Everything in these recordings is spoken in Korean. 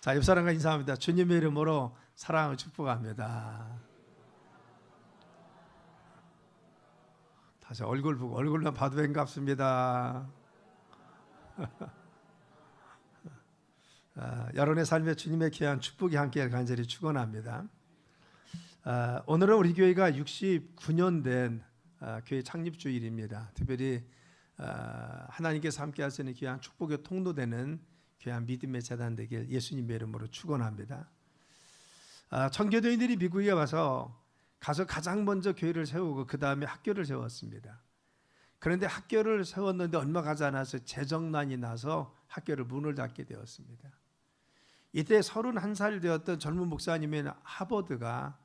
자, 옆 사람과 인사합니다. 주님의 이름으로 사랑을 축복합니다. 다시 얼굴 보고 얼굴만 봐도 반갑습니다. 여러분의 삶에 주님의 귀한 축복이 함께 간절히 축원합니다. 오늘은 우리 교회가 69년 된 교회 창립주일입니다. 특별히 하나님께서 함께 하시는 귀한 축복의 통로되는 귀한 믿음의 재단 되길 예수님의 이름으로 축원합니다. 청교도인들이 미국에 가서 가장 먼저 교회를 세우고 그 다음에 학교를 세웠습니다. 그런데 학교를 세웠는데 얼마 가지 않아서 재정난이 나서 학교를 문을 닫게 되었습니다. 이때 31살 되었던 젊은 목사님인 하버드가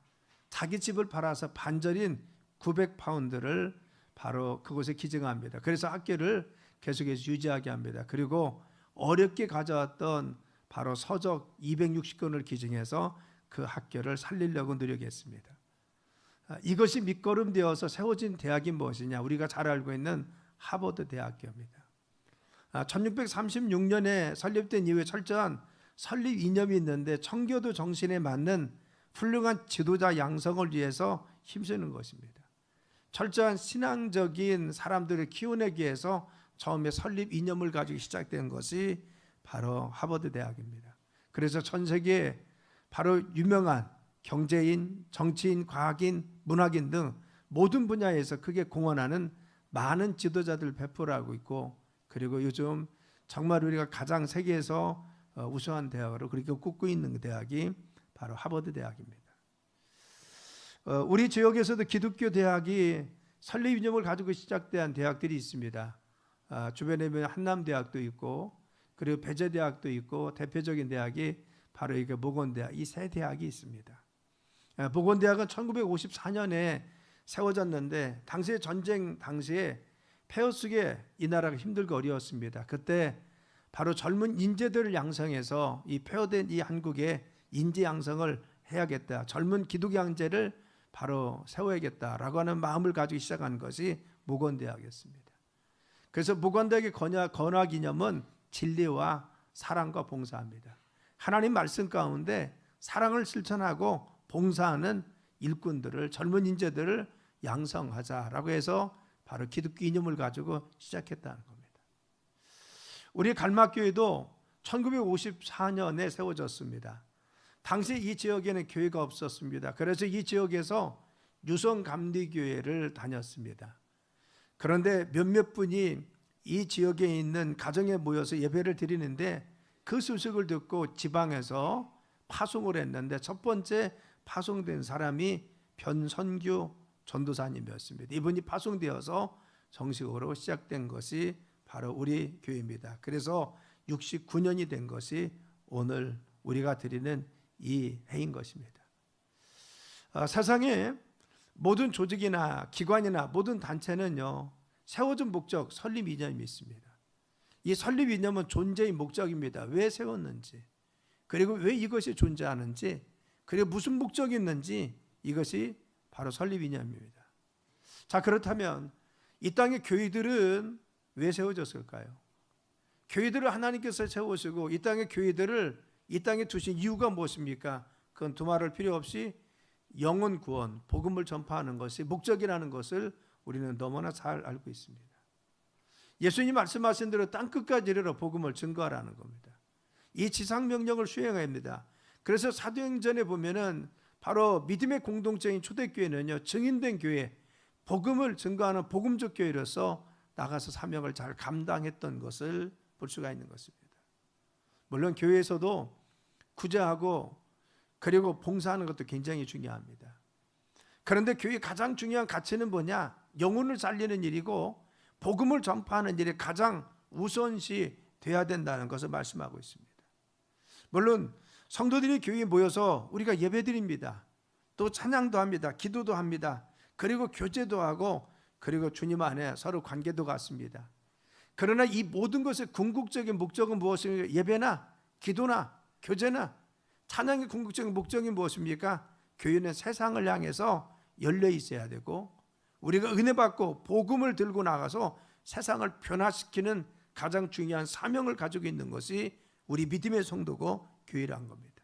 자기 집을 팔아서 반절인 900파운드를 바로 그곳에 기증합니다. 그래서 학교를 계속해서 유지하게 합니다. 그리고 어렵게 가져왔던 바로 서적 260권을 기증해서 그 학교를 살리려고 노력했습니다. 이것이 밑거름 되어서 세워진 대학이 무엇이냐? 우리가 잘 알고 있는 하버드 대학교입니다. 1636년에 설립된 이후에 철저한 설립 이념이 있는데 청교도 정신에 맞는 훌륭한 지도자 양성을 위해서 힘쓰는 것입니다. 철저한 신앙적인 사람들을 키워내기 위해서 처음에 설립 이념을 가지고 시작된 것이 바로 하버드 대학입니다. 그래서 전 세계에 바로 유명한 경제인, 정치인, 과학인, 문학인 등 모든 분야에서 크게 공헌하는 많은 지도자들 배포를 하고 있고, 그리고 요즘 정말 우리가 가장 세계에서 우수한 대학으로 그렇게 꼽고 있는 대학이 바로 하버드 대학입니다. 우리 지역에서도 기독교 대학이 설립 이념을 가지고 시작된 대학들이 있습니다. 주변에 보면 한남대학도 있고, 그리고 배재대학도 있고, 대표적인 대학이 바로 이게 모건대학, 이 세 대학이 있습니다. 모건대학은 1954년에 세워졌는데 당시에 전쟁 당시에 폐허 속에 이 나라가 힘들고 어려웠습니다. 그때 바로 젊은 인재들을 양성해서 이 폐허된 이 한국에 인재 양성을 해야겠다, 젊은 기독교 양재를 바로 세워야겠다라고 하는 마음을 가지고 시작한 것이 모건대학이었습니다. 그래서 모건대학의 건화 기념은 진리와 사랑과 봉사합니다. 하나님 말씀 가운데 사랑을 실천하고 봉사하는 일꾼들을, 젊은 인재들을 양성하자라고 해서 바로 기독교 이념을 가지고 시작했다는 겁니다. 우리 갈막교회도 1954년에 세워졌습니다. 당시 이 지역에는 교회가 없었습니다. 그래서 이 지역에서 유성감리교회를 다녔습니다. 그런데 몇몇 분이 이 지역에 있는 가정에 모여서 예배를 드리는데 그 소식을 듣고 지방에서 파송을 했는데 첫 번째 파송된 사람이 변선규 전도사님이었습니다. 이분이 파송되어서 정식으로 시작된 것이 바로 우리 교회입니다. 그래서 69년이 된 것이 오늘 우리가 드리는 이 해인 것입니다. 세상에 모든 조직이나 기관이나 모든 단체는요, 세워진 목적, 설립 이념이 있습니다. 이 설립 이념은 존재의 목적입니다. 왜 세웠는지, 그리고 왜 이것이 존재하는지, 그리고 무슨 목적이 있는지, 이것이 바로 설립 이념입니다. 자, 그렇다면 이 땅의 교회들은 왜 세워졌을까요? 교회들을 하나님께서 세우시고 이 땅의 교회들을 이 땅에 두신 이유가 무엇입니까? 그건 두말할 필요 없이 영혼 구원, 복음을 전파하는 것이 목적이라는 것을 우리는 너무나 잘 알고 있습니다. 예수님 말씀하신 대로 땅끝까지 이르러 복음을 증거하라는 겁니다. 이 지상명령을 수행해야 합니다. 그래서 사도행전에 보면은 바로 믿음의 공동체인 초대교회는요, 증인된 교회, 복음을 증거하는 복음적 교회로서 나가서 사명을 잘 감당했던 것을 볼 수가 있는 것입니다. 물론 교회에서도 구제하고 그리고 봉사하는 것도 굉장히 중요합니다. 그런데 교회의 가장 중요한 가치는 뭐냐? 영혼을 살리는 일이고 복음을 전파하는 일이 가장 우선시 돼야 된다는 것을 말씀하고 있습니다. 물론 성도들이 교회에 모여서 우리가 예배드립니다. 또 찬양도 합니다. 기도도 합니다. 그리고 교제도 하고 그리고 주님 안에 서로 관계도 갖습니다. 그러나 이 모든 것의 궁극적인 목적은 무엇입니까? 예배나 기도나 교제나 찬양의 궁극적인 목적이 무엇입니까? 교회는 세상을 향해서 열려 있어야 되고 우리가 은혜 받고 복음을 들고 나가서 세상을 변화시키는 가장 중요한 사명을 가지고 있는 것이 우리 믿음의 성도고 교회란 겁니다.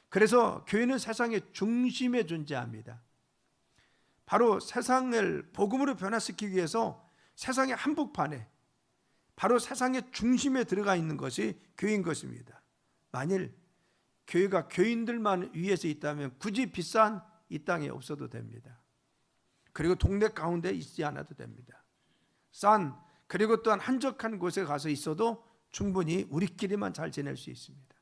그래서 교회는 세상의 중심에 존재합니다. 바로 세상을 복음으로 변화시키기 위해서 세상의 한복판에, 바로 세상의 중심에 들어가 있는 것이 교회인 것입니다. 만일 교회가 교인들만 위에서 있다면 굳이 비싼 이 땅에 없어도 됩니다. 그리고 동네 가운데 있지 않아도 됩니다. 싼, 그리고 또한 한적한 곳에 가서 있어도 충분히 우리끼리만 잘 지낼 수 있습니다.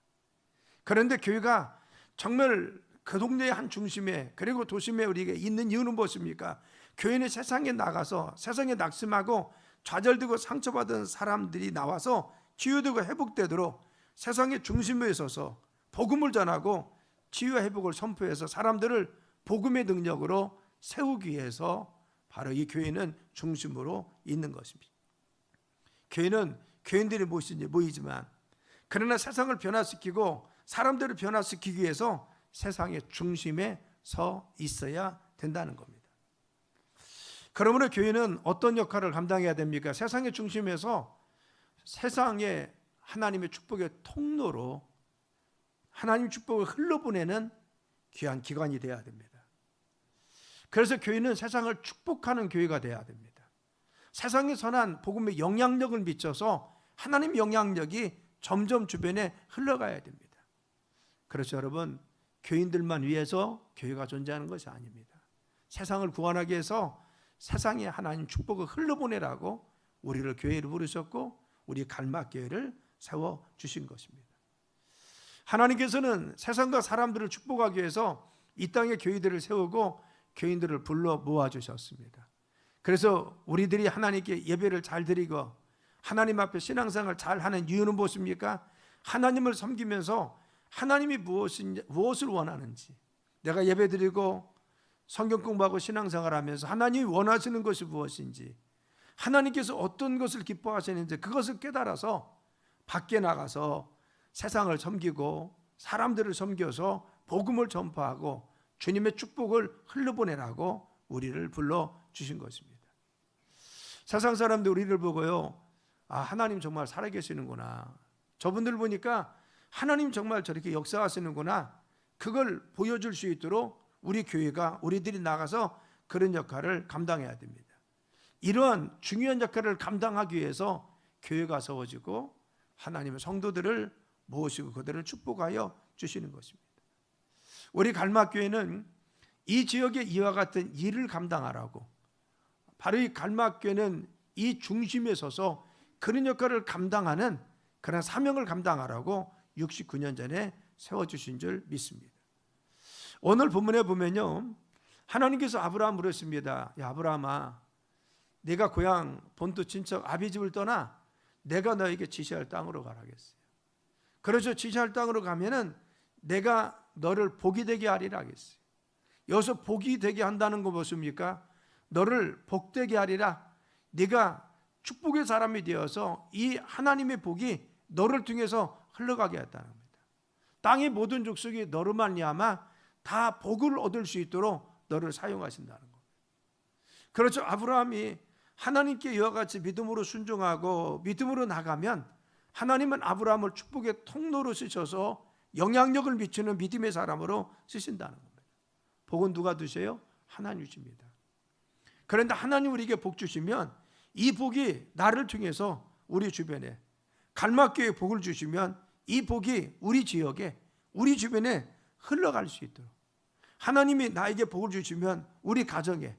그런데 교회가 정말 그 동네의 한 중심에, 그리고 도심에 우리가 있는 이유는 무엇입니까? 교회는 세상에 나가서 세상에 낙심하고 좌절되고 상처받은 사람들이 나와서 치유되고 회복되도록 세상의 중심에 서서 복음을 전하고 치유와 회복을 선포해서 사람들을 복음의 능력으로 세우기 위해서 바로 이 교회는 중심으로 있는 것입니다. 교회는 교인들이 모이지만, 그러나 세상을 변화시키고 사람들을 변화시키기 위해서 세상의 중심에 서 있어야 된다는 겁니다. 그러므로 교회는 어떤 역할을 감당해야 됩니까? 세상의 중심에서 세상에 하나님의 축복의 통로로 하나님 축복을 흘러보내는 귀한 기관이 되어야 됩니다. 그래서 교회는 세상을 축복하는 교회가 되어야 됩니다. 세상에 선한 복음의 영향력을 미쳐서 하나님의 영향력이 점점 주변에 흘러가야 됩니다. 그렇죠, 여러분. 교인들만 위해서 교회가 존재하는 것이 아닙니다. 세상을 구원하기 위해서 세상에 하나님 축복을 흘러보내라고 우리를 교회로 부르셨고 우리 갈막교회를 세워주신 것입니다. 하나님께서는 세상과 사람들을 축복하기 위해서 이 땅에 교회들을 세우고 교인들을 불러 모아주셨습니다. 그래서 우리들이 하나님께 예배를 잘 드리고 하나님 앞에 신앙생활을 잘 하는 이유는 무엇입니까? 하나님을 섬기면서 하나님이 무엇을 원하는지, 내가 예배 드리고 성경 공부하고 신앙생활하면서 하나님이 원하시는 것이 무엇인지, 하나님께서 어떤 것을 기뻐하시는지 그것을 깨달아서 밖에 나가서 세상을 섬기고 사람들을 섬겨서 복음을 전파하고 주님의 축복을 흘러보내라고 우리를 불러주신 것입니다. 세상 사람들 우리를 보고요, 아, 하나님 정말 살아계시는구나, 저분들 보니까 하나님 정말 저렇게 역사하시는구나, 그걸 보여줄 수 있도록 우리 교회가, 우리들이 나가서 그런 역할을 감당해야 됩니다. 이러한 중요한 역할을 감당하기 위해서 교회가 세워지고 하나님의 성도들을 모시고 그들을 축복하여 주시는 것입니다. 우리 갈막교회는 이 지역의 이와 같은 일을 감당하라고, 바로 이 갈막교회는 이 중심에 서서 그런 역할을 감당하는 그런 사명을 감당하라고 69년 전에 세워주신 줄 믿습니다. 오늘 본문에 보면요, 하나님께서 아브라함 물으십니다. 야, 아브라함아, 네가 고향 본토 친척 아비 집을 떠나 내가 너에게 지시할 땅으로 가라겠어요. 그래서 지시할 땅으로 가면은 내가 너를 복이 되게 하리라 하겠어요. 여기서 복이 되게 한다는 거 무엇입니까? 너를 복되게 하리라. 네가 축복의 사람이 되어서 이 하나님의 복이 너를 통해서 흘러가게 했다는 겁니다. 땅의 모든 족속이 너로 말미암아 다 복을 얻을 수 있도록 너를 사용하신다는 겁니다. 그렇죠. 아브라함이 하나님께 이와 같이 믿음으로 순종하고 믿음으로 나가면 하나님은 아브라함을 축복의 통로로 쓰셔서 영향력을 미치는 믿음의 사람으로 쓰신다는 겁니다. 복은 누가 주세요? 하나님 주십니다. 그런데 하나님 우리에게 복 주시면 이 복이 나를 통해서 우리 주변에, 갈막교회에 복을 주시면 이 복이 우리 지역에, 우리 주변에 흘러갈 수 있도록, 하나님이 나에게 복을 주시면 우리 가정에,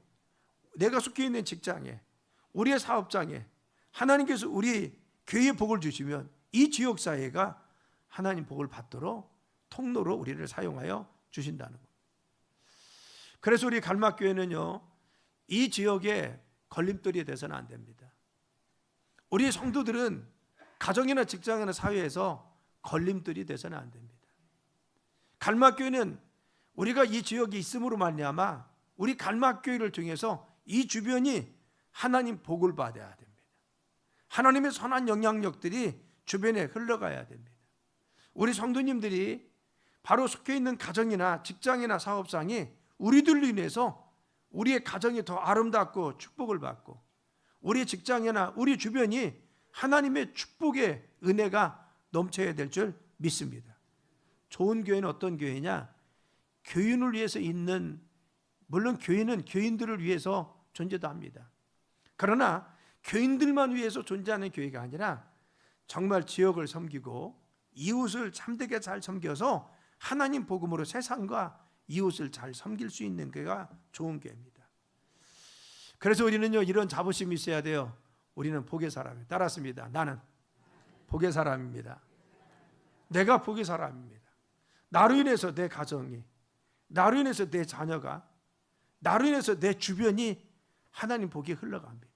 내가 속해 있는 직장에, 우리의 사업장에 하나님께서 우리 교회에 복을 주시면 이 지역사회가 하나님 복을 받도록 통로로 우리를 사용하여 주신다는 겁니다. 그래서 우리 갈막교회는요, 이 지역에 걸림돌이 돼서는 안 됩니다. 우리 성도들은 가정이나 직장이나 사회에서 걸림돌이 돼서는 안 됩니다. 갈막교회는 우리가 이 지역에 있음으로 말미암아 우리 갈막교회를 통해서 이 주변이 하나님 복을 받아야 됩니다. 하나님의 선한 영향력들이 주변에 흘러가야 됩니다. 우리 성도님들이 바로 속해 있는 가정이나 직장이나 사업상이 우리들로 인해서 우리의 가정이 더 아름답고 축복을 받고 우리 직장이나 우리 주변이 하나님의 축복의 은혜가 넘쳐야 될 줄 믿습니다. 좋은 교회는 어떤 교회냐? 교인을 위해서 있는, 물론 교회는 교인들을 위해서 존재도 합니다. 그러나 교인들만 위해서 존재하는 교회가 아니라 정말 지역을 섬기고 이웃을 참되게 잘 섬겨서 하나님 복음으로 세상과 이웃을 잘 섬길 수 있는 교회가 좋은 교회입니다. 그래서 우리는요, 이런 자부심이 있어야 돼요. 우리는 복의 사람이에요. 따랐습니다. 나는 복의 사람입니다. 내가 복의 사람입니다. 나로 인해서 내 가정이, 나로 인해서 내 자녀가, 나로 인해서 내 주변이 하나님 복이 흘러갑니다.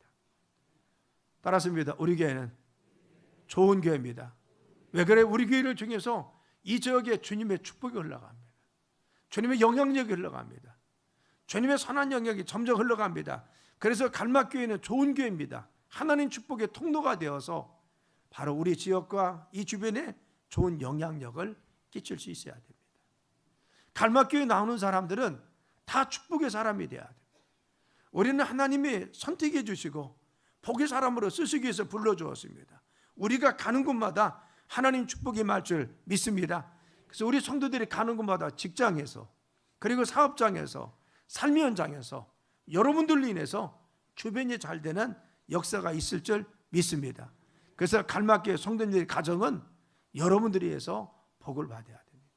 따랐습니다. 우리 교회는 좋은 교회입니다. 왜 그래? 우리 교회를 통해서 이 지역에 주님의 축복이 흘러갑니다. 주님의 영향력이 흘러갑니다. 주님의 선한 영향이 점점 흘러갑니다. 그래서 갈막교회는 좋은 교회입니다. 하나님 축복의 통로가 되어서 바로 우리 지역과 이 주변에 좋은 영향력을 끼칠 수 있어야 됩니다. 갈막교회 나오는 사람들은 다 축복의 사람이 되어야 됩니다. 우리는 하나님이 선택해 주시고 복의 사람으로 쓰시기 위해서 불러주었습니다. 우리가 가는 곳마다 하나님 축복이 임할 줄 믿습니다. 그래서 우리 성도들이 가는 곳마다 직장에서, 그리고 사업장에서, 삶의 현장에서 여러분들로 인해서 주변이 잘 되는 역사가 있을 줄 믿습니다. 그래서 갈막교회 성도님들의 가정은 여러분들이 해서 복을 받아야 됩니다.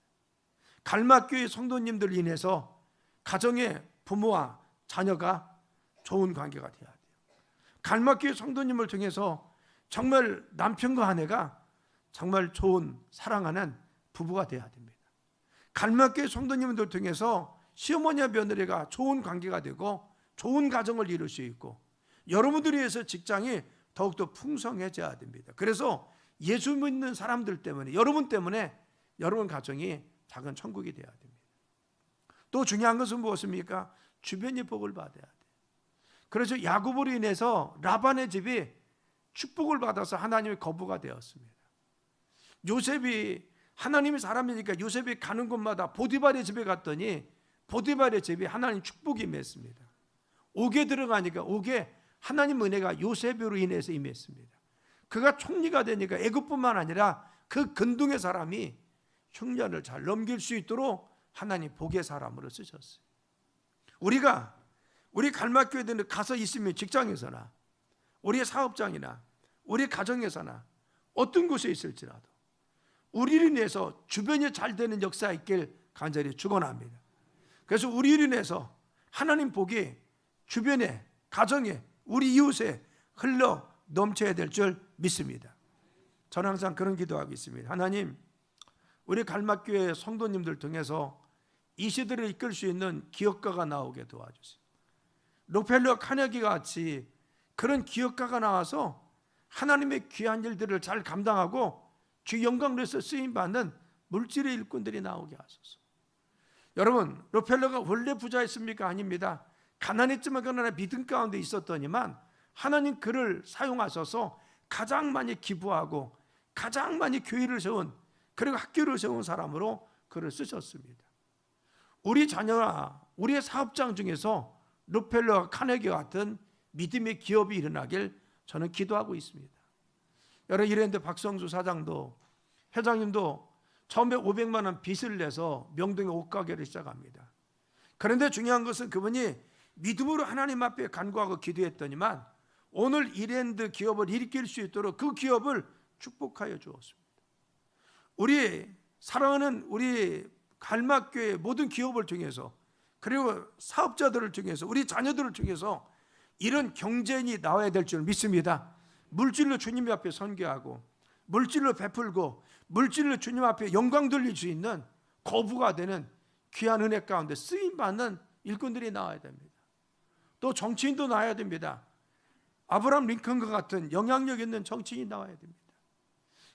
갈막교회 성도님들로 인해서 가정의 부모와 자녀가 좋은 관계가 되어야 돼요. 갈막교회 성도님을 통해서 정말 남편과 아내가 정말 좋은 사랑하는 부부가 되어야 됩니다. 갈막교회 성도님들 통해서 시어머니와 며느리가 좋은 관계가 되고 좋은 가정을 이룰 수 있고 여러분들이 위해서 직장이 더욱더 풍성해져야 됩니다. 그래서 예수 믿는 사람들 때문에, 여러분 때문에 여러분 가정이 작은 천국이 되어야 됩니다. 또 중요한 것은 무엇입니까? 주변이 복을 받아야 돼요. 그래서 야곱으로 인해서 라반의 집이 축복을 받아서 하나님의 거부가 되었습니다. 요셉이 하나님의 사람이니까 요셉이 가는 곳마다 보디발의 집에 갔더니 보디발의 집이 하나님 축복이 임했습니다. 옥에 들어가니까 옥에 하나님 은혜가 요셉으로 인해서 임했습니다. 그가 총리가 되니까 애굽뿐만 아니라 그 근동의 사람이 흉년을 잘 넘길 수 있도록 하나님 복의 사람으로 쓰셨어요. 우리 갈막교회들은 가서 있으면 직장에서나 우리의 사업장이나 우리 가정에서나 어떤 곳에 있을지라도 우리를 인해서 주변이 잘 되는 역사가 있길 간절히 축원합니다. 그래서 우리를 인해서 하나님 복이 주변에, 가정에, 우리 이웃에 흘러 넘쳐야 될 줄 믿습니다. 저는 항상 그런 기도하고 있습니다. 하나님, 우리 갈막교회 성도님들 통해서 이 시대를 이끌 수 있는 기업가가 나오게 도와주세요. 록펠러 카네기가 같이 그런 기업가가 나와서 하나님의 귀한 일들을 잘 감당하고 주 영광을 위해서 쓰임받는 물질의 일꾼들이 나오게 하소서. 여러분, 록펠러가 원래 부자였습니까? 아닙니다. 가난했지만 그러나 믿음 가운데 있었더니만 하나님 그를 사용하셔서 가장 많이 기부하고 가장 많이 교회를 세운, 그리고 학교를 세운 사람으로 그를 쓰셨습니다. 우리 자녀와 우리의 사업장 중에서 록펠러와 카네기 같은 믿음의 기업이 일어나길 저는 기도하고 있습니다. 여러분, 이랬는데 박성수 사장도, 회장님도 처음에 500만 원 빚을 내서 명동에 옷가게를 시작합니다. 그런데 중요한 것은 그분이 믿음으로 하나님 앞에 간구하고 기도했더니만 오늘 이랜드 기업을 일으킬 수 있도록 그 기업을 축복하여 주었습니다. 우리 사랑하는 우리 갈막교회 모든 기업을 통해서, 그리고 사업자들을 통해서, 우리 자녀들을 통해서 이런 경쟁이 나와야 될 줄 믿습니다. 물질로 주님 앞에 선교하고, 물질로 베풀고, 물질로 주님 앞에 영광 돌릴 수 있는 거부가 되는 귀한 은혜 가운데 쓰임받는 일꾼들이 나와야 됩니다. 또 정치인도 나와야 됩니다. 아브라함 링컨과 같은 영향력 있는 정치인이 나와야 됩니다.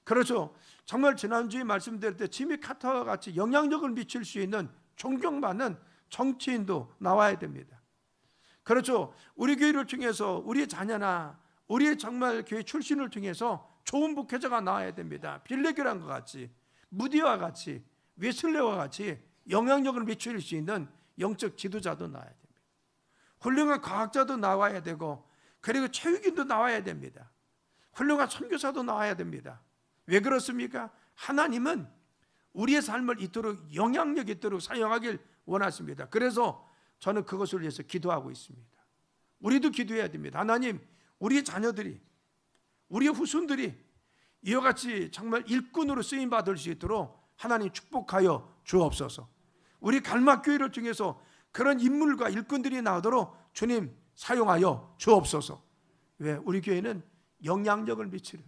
그렇죠. 정말 지난주에 말씀드릴 때 지미 카터와 같이 영향력을 미칠 수 있는 존경받는 정치인도 나와야 됩니다. 그렇죠. 우리 교회를 통해서 우리 자녀나 우리의 정말 교회 출신을 통해서 좋은 목회자가 나와야 됩니다. 빌레교랑과 같이, 무디와 같이, 웨슬레와 같이 영향력을 미칠 수 있는 영적 지도자도 나와야 됩니다. 훌륭한 과학자도 나와야 되고, 그리고 체육인도 나와야 됩니다. 훌륭한 선교사도 나와야 됩니다. 왜 그렇습니까? 하나님은 우리의 삶을 이토록 영향력 있도록 사용하길 원하십니다. 그래서 저는 그것을 위해서 기도하고 있습니다. 우리도 기도해야 됩니다. 하나님, 우리의 자녀들이, 우리의 후손들이 이와 같이 정말 일꾼으로 쓰임 받을 수 있도록 하나님 축복하여 주옵소서. 우리 갈막교회를 통해서 그런 인물과 일꾼들이 나오도록 주님 사용하여 주옵소서. 왜? 우리 교회는 영향력을 미치는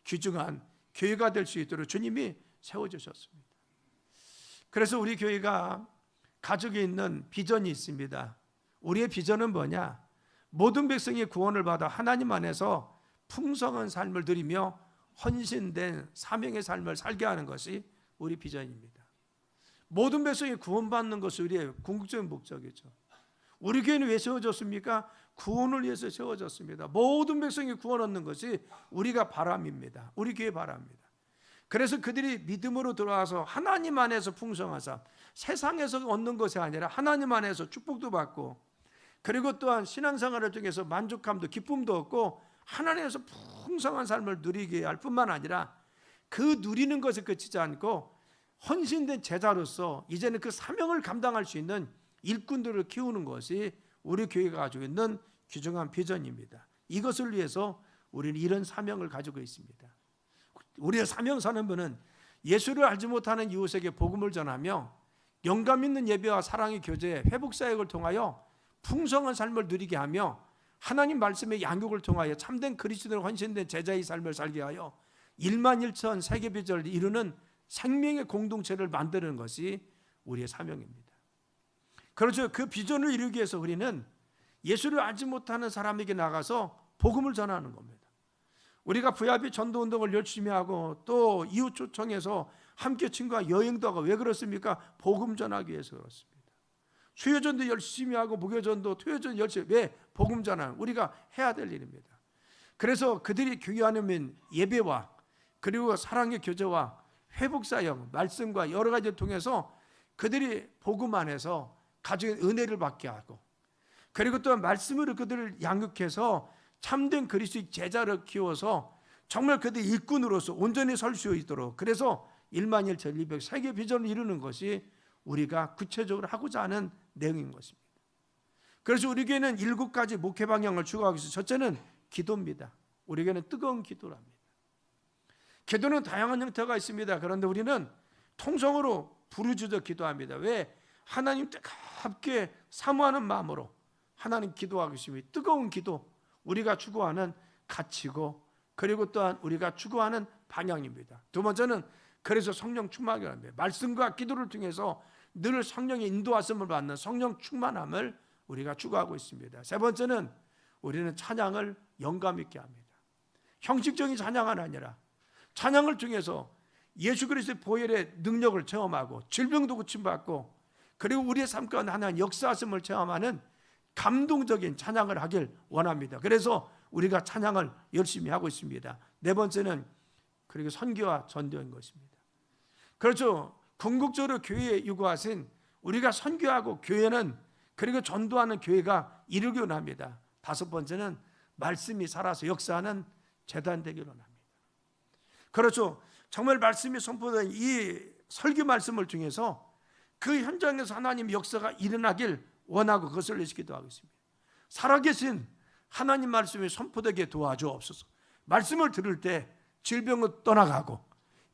귀중한 교회가 될 수 있도록 주님이 세워주셨습니다. 그래서 우리 교회가 가지고 있는 비전이 있습니다. 우리의 비전은 뭐냐? 모든 백성이 구원을 받아 하나님 안에서 풍성한 삶을 누리며 헌신된 사명의 삶을 살게 하는 것이 우리 비전입니다. 모든 백성이 구원받는 것이 우리의 궁극적인 목적이죠. 우리 교회는 왜 세워졌습니까? 구원을 위해서 세워졌습니다. 모든 백성이 구원 얻는 것이 우리가 바람입니다. 우리 교회 바람입니다. 그래서 그들이 믿음으로 들어와서 하나님 안에서 풍성한 삶, 세상에서 얻는 것이 아니라 하나님 안에서 축복도 받고, 그리고 또한 신앙생활을 통해서 만족감도 기쁨도 얻고 하나님에서 풍성한 삶을 누리게 할 뿐만 아니라 그 누리는 것에 그치지 않고 헌신된 제자로서 이제는 그 사명을 감당할 수 있는 일꾼들을 키우는 것이 우리 교회가 가지고 있는 귀중한 비전입니다. 이것을 위해서 우리는 이런 사명을 가지고 있습니다. 우리의 사명 사는 분은 예수를 알지 못하는 이웃에게 복음을 전하며 영감 있는 예배와 사랑의 교제, 회복 사역을 통하여 풍성한 삶을 누리게 하며 하나님 말씀의 양육을 통하여 참된 그리스도로 헌신된 제자의 삶을 살게 하여 1만 1천 세계 비전을 이루는 생명의 공동체를 만드는 것이 우리의 사명입니다. 그렇죠. 그 비전을 이루기 위해서 우리는 예수를 알지 못하는 사람에게 나가서 복음을 전하는 겁니다. 우리가 VIP 전도운동을 열심히 하고 또 이웃 초청해서 함께 친구와 여행도 하고, 왜 그렇습니까? 복음 전하기 위해서 그렇습니다. 수요전도 열심히 하고 목요전도 토요전 열심히, 왜? 복음 전하는, 우리가 해야 될 일입니다. 그래서 그들이 교회하는 예배와 그리고 사랑의 교제와 회복사역, 말씀과 여러 가지를 통해서 그들이 복음 안에서 가지고 있는 은혜를 받게 하고, 그리고 또한 말씀으로 그들을 양육해서 참된 그리스도의 제자를 키워서 정말 그들의 일꾼으로서 온전히 설 수 있도록, 그래서 1만 1,200 세계 비전을 이루는 것이 우리가 구체적으로 하고자 하는 내용인 것입니다. 그래서 우리 교회는 7가지 목회 방향을 추구하고 있어요. 첫째는 기도입니다. 우리 교회는 뜨거운 기도를 합니다. 기도는 다양한 형태가 있습니다. 그런데 우리는 통성으로 부르짖어 기도합니다. 왜? 하나님 뜨겁게 사모하는 마음으로 하나님 기도하고 있습니다. 뜨거운 기도, 우리가 추구하는 가치고, 그리고 또한 우리가 추구하는 방향입니다. 두 번째는 그래서 성령 충만이라고 합니다. 말씀과 기도를 통해서 늘 성령의 인도하심을 받는 성령 충만함을 우리가 추구하고 있습니다. 세 번째는 우리는 찬양을 영감 있게 합니다. 형식적인 찬양은 아니라 찬양을 통해서 예수 그리스도의 보혈의 능력을 체험하고 질병도 고침받고, 그리고 우리의 삶 가운데 하나님 역사하심을 체험하는 감동적인 찬양을 하길 원합니다. 그래서 우리가 찬양을 열심히 하고 있습니다. 네 번째는 그리고 선교와 전도인 것입니다. 그렇죠. 궁극적으로 교회에 요구하신 우리가 선교하고 교회는, 그리고 전도하는 교회가 이루기 원합니다. 다섯 번째는 말씀이 살아서 역사하는 재단 되기를 원합니다. 그렇죠. 정말 말씀이 선포된 이 설교 말씀을 통해서 그 현장에서 하나님 역사가 일어나길 원하고 그것을 위해서 기도하고 있습니다. 살아계신 하나님 말씀이 선포되게 도와주옵소서. 말씀을 들을 때 질병은 떠나가고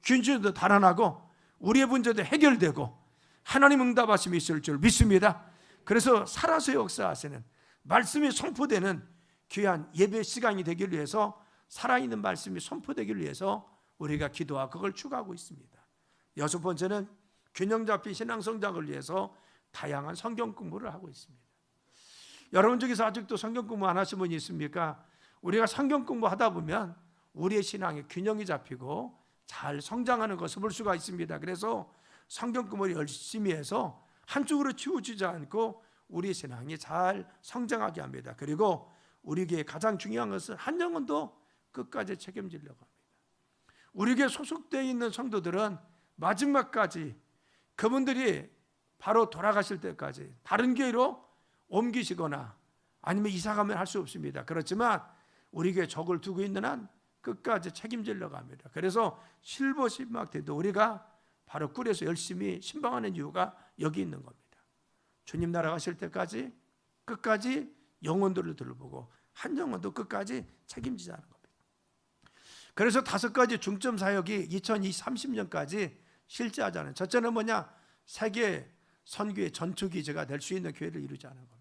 균질도 달아나고 우리의 문제도 해결되고 하나님 응답하심이 있을 줄 믿습니다. 그래서 살아서 역사하시는 말씀이 선포되는 귀한 예배 시간이 되길 위해서, 살아있는 말씀이 선포되길 위해서 우리가 기도하고 그걸 추구하고 있습니다. 여섯 번째는 균형 잡힌 신앙 성장을 위해서 다양한 성경 공부를 하고 있습니다. 여러분 중에서 아직도 성경 공부 안 하신 분이 있습니까? 우리가 성경 공부하다 보면 우리의 신앙에 균형이 잡히고 잘 성장하는 것을 볼 수가 있습니다. 그래서 성경 공부를 열심히 해서 한쪽으로 치우치지 않고 우리 신앙이 잘 성장하게 합니다. 그리고 우리에게 가장 중요한 것은 한 영혼도 끝까지 책임지려고 합니다. 우리에게 소속되어 있는 성도들은 마지막까지 그분들이 바로 돌아가실 때까지 다른 교회로 옮기시거나 아니면 이사가면 할 수 없습니다. 그렇지만 우리 교회 적을 두고 있는 한 끝까지 책임지려고 합니다. 그래서 실버신막 때도 우리가 바로 꿀에서 열심히 신방하는 이유가 여기 있는 겁니다. 주님 나라 가실 때까지 끝까지 영혼들을 들어보고 한 영혼도 끝까지 책임지자는 겁니다. 그래서 5가지 중점 사역이 2030년까지 실제하자는, 첫째는 뭐냐? 세계 선교의 전투기지가 될 수 있는 교회를 이루자는 겁니다.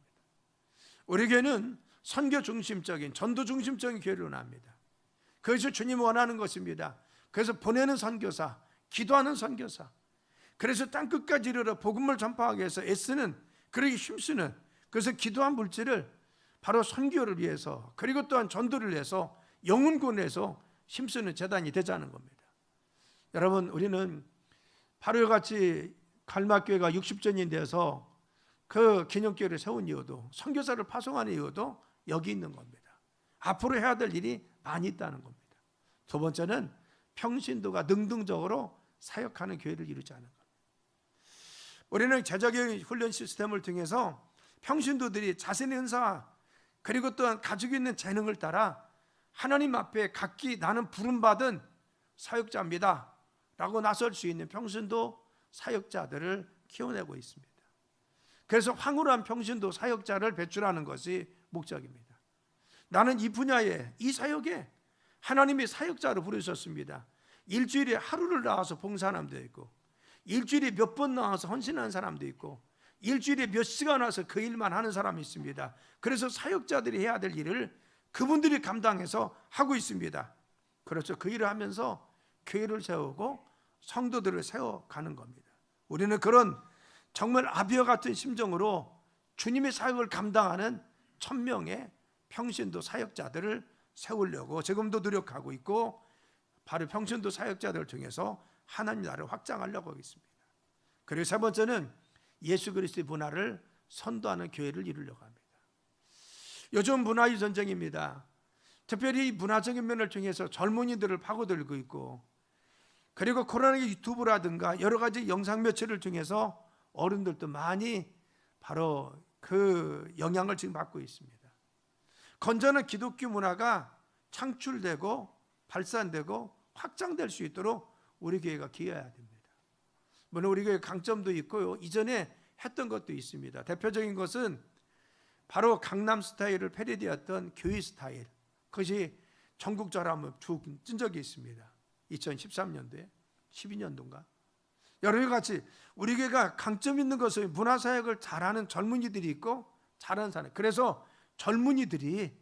우리 교회는 선교 중심적인, 전도 중심적인 교회를 원합니다. 그것이 주님이 원하는 것입니다. 그래서 보내는 선교사, 기도하는 선교사, 그래서 땅끝까지 이르러 복음을 전파하기 위해서 애쓰는, 그러기 힘쓰는, 그래서 기도한 물질을 바로 선교를 위해서, 그리고 또한 전도를 위해서, 영혼구원을 위해서 힘쓰는 재단이 되자는 겁니다. 여러분, 우리는 바로 이같이 갈막교회가 60주년이 돼서 그 기념교회를 세운 이유도, 선교사를 파송하는 이유도 여기 있는 겁니다. 앞으로 해야 될 일이 많이 있다는 겁니다. 두 번째는 평신도가 능동적으로 사역하는 교회를 이루자는 겁니다. 우리는 제자교육 훈련 시스템을 통해서 평신도들이 자신의 은사, 그리고 또한 가지고 있는 재능을 따라 하나님 앞에 각기 나는 부름받은 사역자입니다 라고 나설 수 있는 평신도 사역자들을 키워내고 있습니다. 그래서 황홀한 평신도 사역자를 배출하는 것이 목적입니다. 나는 이 분야에, 이 사역에 하나님이 사역자로 부르셨습니다. 일주일에 하루를 나와서 봉사하는 사람도 있고, 일주일에 몇 번 나와서 헌신하는 사람도 있고, 일주일에 몇 시간 와서 그 일만 하는 사람이 있습니다. 그래서 사역자들이 해야 될 일을 그분들이 감당해서 하고 있습니다. 그렇죠. 그 일을 하면서 교회를 세우고 성도들을 세워가는 겁니다. 우리는 그런 정말 아비와 같은 심정으로 주님의 사역을 감당하는 1000명의 평신도 사역자들을 세우려고 지금도 노력하고 있고, 바로 평신도 사역자들을 통해서 하나님 나라를 확장하려고 하겠습니다. 그리고 세 번째는 예수 그리스도의 문화를 선도하는 교회를 이루려고 합니다. 요즘 문화의 전쟁입니다. 특별히 문화적인 면을 통해서 젊은이들을 파고들고 있고, 그리고 코로나 유튜브라든가 여러 가지 영상 매체를 통해서 어른들도 많이 바로 그 영향을 지금 받고 있습니다. 건전한 기독교 문화가 창출되고 발산되고 확장될 수 있도록 우리 교회가 기여해야 됩니다. 물론 우리 교회 강점도 있고요, 이전에 했던 것도 있습니다. 대표적인 것은 바로 강남 스타일을 패러디했던 교회 스타일, 그것이 전국적으로 한번 쭉 찐 적이 있습니다. 2013년도에 12년도인가. 여러분 같이 우리 교회가 강점 있는 것은 문화사역을 잘하는 젊은이들이 있고 잘하는 사람, 그래서 젊은이들이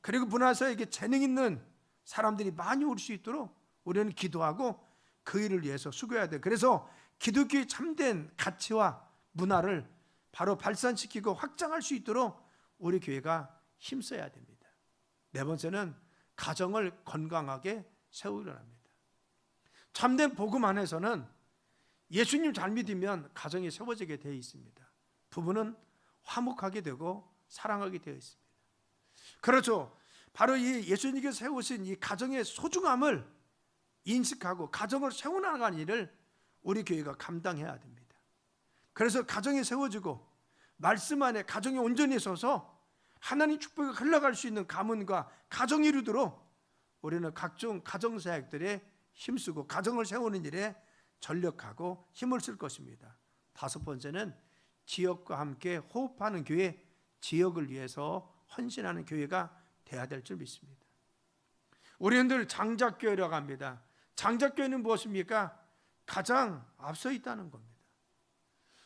그리고 문화사역에 재능 있는 사람들이 많이 올 수 있도록 우리는 기도하고 그 일을 위해서 수고해야 돼요. 그래서 기독교의 참된 가치와 문화를 바로 발산시키고 확장할 수 있도록 우리 교회가 힘써야 됩니다. 네 번째는 가정을 건강하게 세우려 합니다. 참된 복음 안에서는 예수님 잘 믿으면 가정이 세워지게 되어 있습니다. 부부는 화목하게 되고 사랑하게 되어 있습니다. 그렇죠. 바로 이 예수님께서 세우신 이 가정의 소중함을 인식하고 가정을 세워나가는 일을 우리 교회가 감당해야 됩니다. 그래서 가정이 세워지고 말씀 안에 가정이 온전히 서서 하나님 축복이 흘러갈 수 있는 가문과 가정이 이루도록 우리는 각종 가정사역들에 힘쓰고 가정을 세우는 일에 전력하고 힘을 쓸 것입니다. 다섯 번째는 지역과 함께 호흡하는 교회, 지역을 위해서 헌신하는 교회가 돼야 될 줄 믿습니다. 우리는 늘 장작교회라고 합니다. 장작교회는 무엇입니까? 가장 앞서 있다는 겁니다.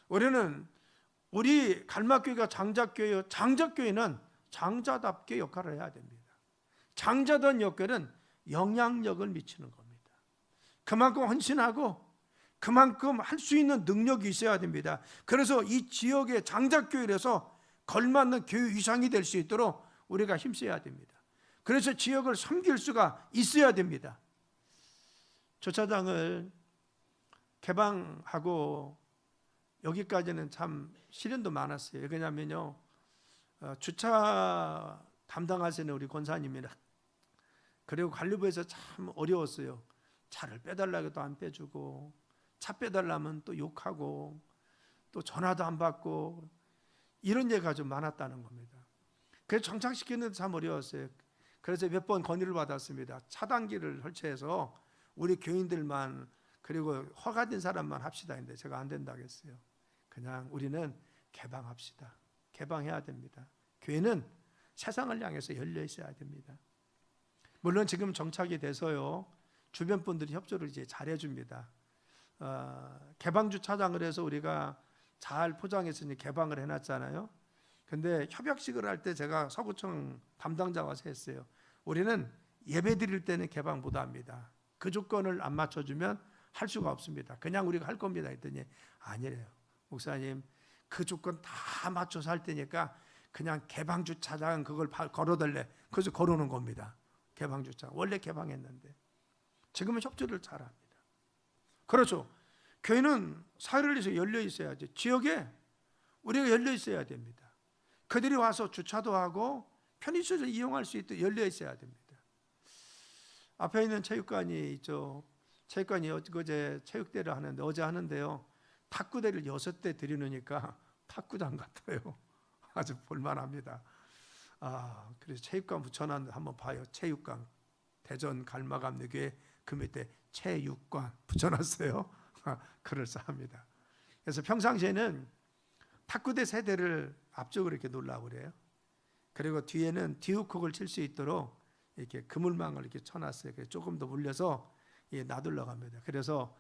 우리는 우리 갈막교회가 장작교회요, 장작교회는 장자답게 역할을 해야 됩니다. 장자던 역할은 영향력을 미치는 겁니다. 그만큼 헌신하고 그만큼 할 수 있는 능력이 있어야 됩니다. 그래서 이 지역의 장작교회에서 걸맞는 교회 위상이 될 수 있도록 우리가 힘써야 됩니다. 그래서 지역을 섬길 수가 있어야 됩니다. 주차장을 개방하고 여기까지는 참 시련도 많았어요. 왜냐하면요, 주차 담당하시는 우리 권사님이나 그리고 관리부에서 참 어려웠어요. 차를 빼달라고 해도 안 빼주고, 차 빼달라면 또 욕하고, 또 전화도 안 받고, 이런 얘기가 좀 많았다는 겁니다. 그래서 정착시키는 데 참 어려웠어요. 그래서 몇 번 건의를 받았습니다. 차단기를 설치해서 우리 교인들만 그리고 허가된 사람만 합시다 했는데 제가 안 된다고 했어요. 그냥 우리는 개방합시다. 개방해야 됩니다. 교회는 세상을 향해서 열려 있어야 됩니다. 물론 지금 정착이 돼서요, 주변 분들이 협조를 이제 잘해 줍니다. 개방주 차장을 해서 우리가 잘 포장해서 개방을 해놨잖아요. 근데 협약식을 할 때 제가 서구청 담당자 와서 했어요. 우리는 예배 드릴 때는 개방 못 합니다. 그 조건을 안 맞춰주면 할 수가 없습니다. 그냥 우리가 할 겁니다 했더니 아니래요. 목사님, 그 조건 다 맞춰서 할 테니까 그냥 개방주 차장 그걸 걸어달래. 그래서 걸어놓은 겁니다. 개방주 차장. 원래 개방했는데 지금은 협조를 잘합니다. 그렇죠. 교회는 사회를 위해서 열려 있어야죠. 지역에 우리가 열려 있어야 됩니다. 그들이 와서 주차도 하고 편의시설 이용할 수 있도록 열려 있어야 됩니다. 앞에 있는 체육관이 있죠. 체육관이 어제 체육대를 하는데 어제 하는데요, 탁구대를 6대 들여놓으니까 탁구장 같아요. 아주 볼만합니다. 그래서 체육관 붙여놨는데 한번 봐요. 체육관, 대전 갈마감리교회 그 밑에 체육관 붙여놨어요. 그럴싸합니다. 그래서 평상시에는 탁구대 3대를 앞쪽으로 이렇게 놓으려고 그래요. 그리고 뒤에는 디우콕을 칠 수 있도록 이렇게 그물망을 이렇게 쳐놨어요. 그래서 조금 더 물려서 놔두려고 합니다. 그래서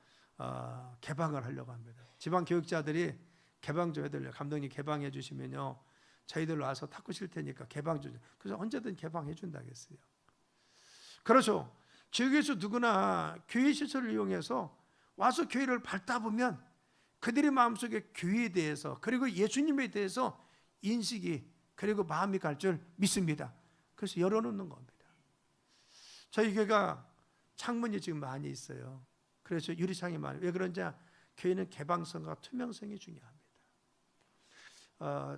개방을 하려고 합니다. 지방 교육자들이 개방 좀 해달래요. 감독님 개방해 주시면요, 저희들 와서 탁구 칠 테니까 개방 좀. 그래서 언제든 개방해 준다겠어요. 그렇죠. 지역에서 누구나 교회 시설을 이용해서 와서 교회를 밟다 보면 그들의 마음속에 교회에 대해서 그리고 예수님에 대해서 인식이 그리고 마음이 갈 줄 믿습니다. 그래서 열어놓는 겁니다. 저희 교회가 창문이 지금 많이 있어요. 그래서 유리창이 많아요. 왜 그런지 교회는 개방성과 투명성이 중요합니다.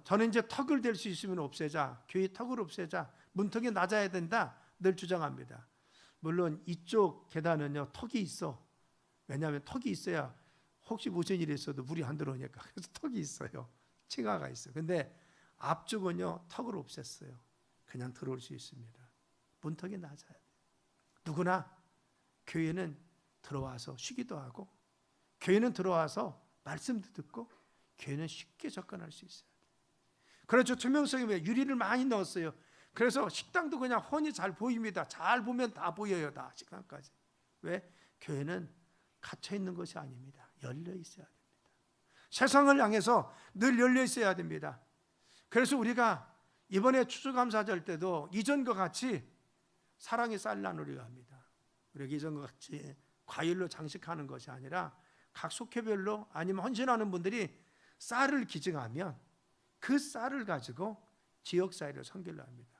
저는 이제 턱을 댈 수 있으면 없애자, 교회 턱을 없애자, 문턱이 낮아야 된다 늘 주장합니다. 물론 이쪽 계단은요 턱이 있어. 왜냐하면 턱이 있어야 혹시 무슨 일이 있어도 물이 안 들어오니까. 그래서 턱이 있어요. 층하가 있어요. 근데 앞쪽은요 턱을 없앴어요. 그냥 들어올 수 있습니다. 문턱이 낮아야 돼요. 누구나 교회는 들어와서 쉬기도 하고, 교회는 들어와서 말씀도 듣고, 교회는 쉽게 접근할 수 있어요. 그렇죠. 투명성이 왜 유리를 많이 넣었어요. 그래서 식당도 그냥 훤히 잘 보입니다. 잘 보면 다 보여요. 다 식당까지. 왜? 교회는 갇혀 있는 것이 아닙니다. 열려 있어야 됩니다. 세상을 향해서 늘 열려 있어야 됩니다. 그래서 우리가 이번에 추수감사절 때도 이전과 같이 사랑의 쌀 나누려 합니다. 우리가 이전과 같이 과일로 장식하는 것이 아니라 각 속회별로 아니면 헌신하는 분들이 쌀을 기증하면 그 쌀을 가지고 지역사회를 섬기려 합니다.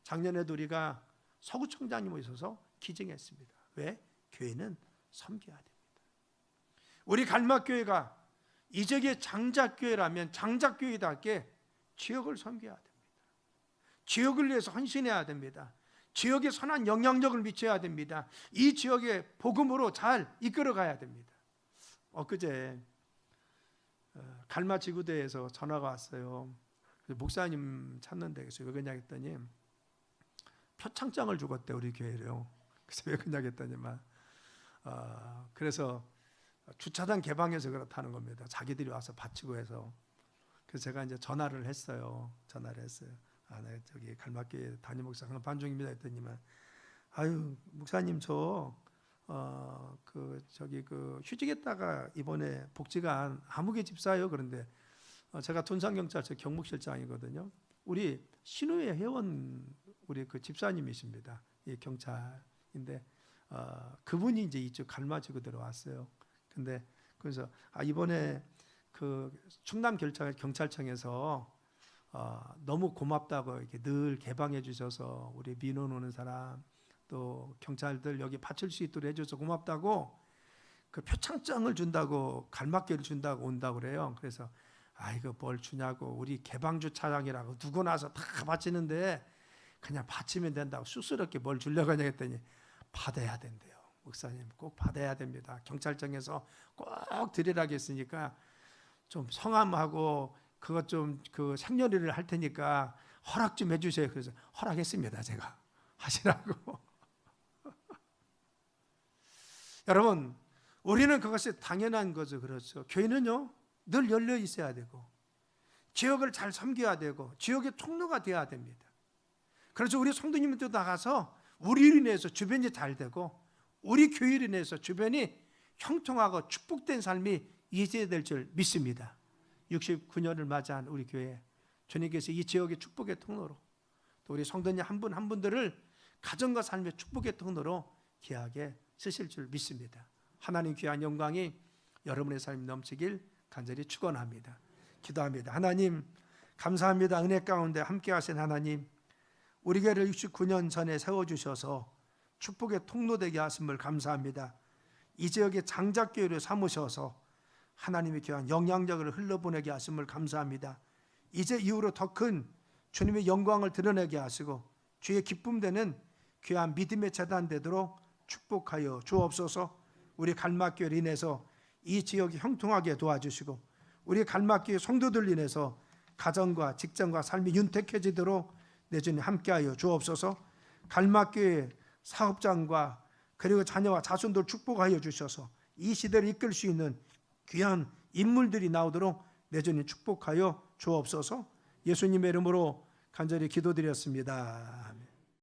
작년에도 우리가 서구청장님 오셔서 기증했습니다. 왜? 교회는 섬겨야 됩니다. 우리 갈막교회가 이 지역의 장작교회라면 장작교회답게 지역을 섬겨야 됩니다. 지역을 위해서 헌신해야 됩니다. 지역에 선한 영향력을 미쳐야 됩니다. 이 지역의 복음으로 잘 이끌어가야 됩니다. 엊그제 갈마지구대에서 전화가 왔어요. 목사님 찾는데 그래서 왜 그러냐 했더니 표창장을 주었대 우리 교회로요. 그래서 왜 그러냐 했더니만 그래서 주차장 개방해서 그렇다는 겁니다. 자기들이 와서 바치고 해서. 그래서 제가 이제 전화를 했어요. 네, 저기 갈막교회 담임 목사 반중입니다 했더니만 아유 목사님 그 휴직했다가 이번에 복지가 한 아무개 집사예요. 그런데 제가 돈산경찰서 경목실장이거든요. 우리 신우회 회원 우리 그 집사님이십니다. 이 경찰인데 그분이 이제 이쪽 갈마지구대로 왔어요. 근데 그래서 이번에 그 충남 경찰청에서 너무 고맙다고 이렇게 늘 개방해 주셔서 우리 민원 오는 사람 또 경찰들 여기 바칠 수 있도록 해줘서 고맙다고 그 표창장을 준다고 갈막교를 준다고 온다고 그래요. 그래서 이거 뭘 주냐고 우리 개방주 차장이라고 누구 나서 다 바치는데 그냥 바치면 된다고 쑥스럽게 뭘 주려고 하냐 했더니 받아야 된대요. 목사님 꼭 받아야 됩니다. 경찰청에서 꼭 드리라고 했으니까 좀 성함하고 그것 좀 그 생년일을 할 테니까 허락 좀 해주세요. 그래서 허락했습니다. 제가 하시라고. 여러분 우리는 그것이 당연한 거죠. 그렇죠. 교회는요 늘 열려 있어야 되고 지역을 잘 섬겨야 되고 지역의 통로가 되어야 됩니다. 그래서 우리 성도님들도 나가서 우리를 인해서 주변이 잘 되고 우리 교회를 인해서 주변이 형통하고 축복된 삶이 이어져야 줄 믿습니다. 69년을 맞이한 우리 교회, 주님께서 이 지역의 축복의 통로로 또 우리 성도님 한 분 한 분들을 가정과 삶의 축복의 통로로 귀하게 쓰실 줄 믿습니다. 하나님 귀한 영광이 여러분의 삶이 넘치길 간절히 축원합니다. 기도합니다. 하나님 감사합니다. 은혜 가운데 함께 하신 하나님, 우리 교회를 69년 전에 세워주셔서 축복의 통로 되게 하심을 감사합니다. 이 지역의 장작교회를 삼으셔서 하나님의 귀한 영향력을 흘러보내게 하심을 감사합니다. 이제 이후로 더 큰 주님의 영광을 드러내게 하시고 주의 기쁨 되는 귀한 믿음의 재단 되도록 축복하여 주옵소서. 우리 갈막교회를 인해서 이 지역이 형통하게 도와주시고 우리 갈막교회 성도들 인해서 가정과 직장과 삶이 윤택해지도록 내 주님 함께하여 주옵소서. 갈막교회 사업장과 그리고 자녀와 자손들 축복하여 주셔서 이 시대를 이끌 수 있는 귀한 인물들이 나오도록 내 주님 축복하여 주옵소서. 예수님의 이름으로 간절히 기도드렸습니다. 아멘.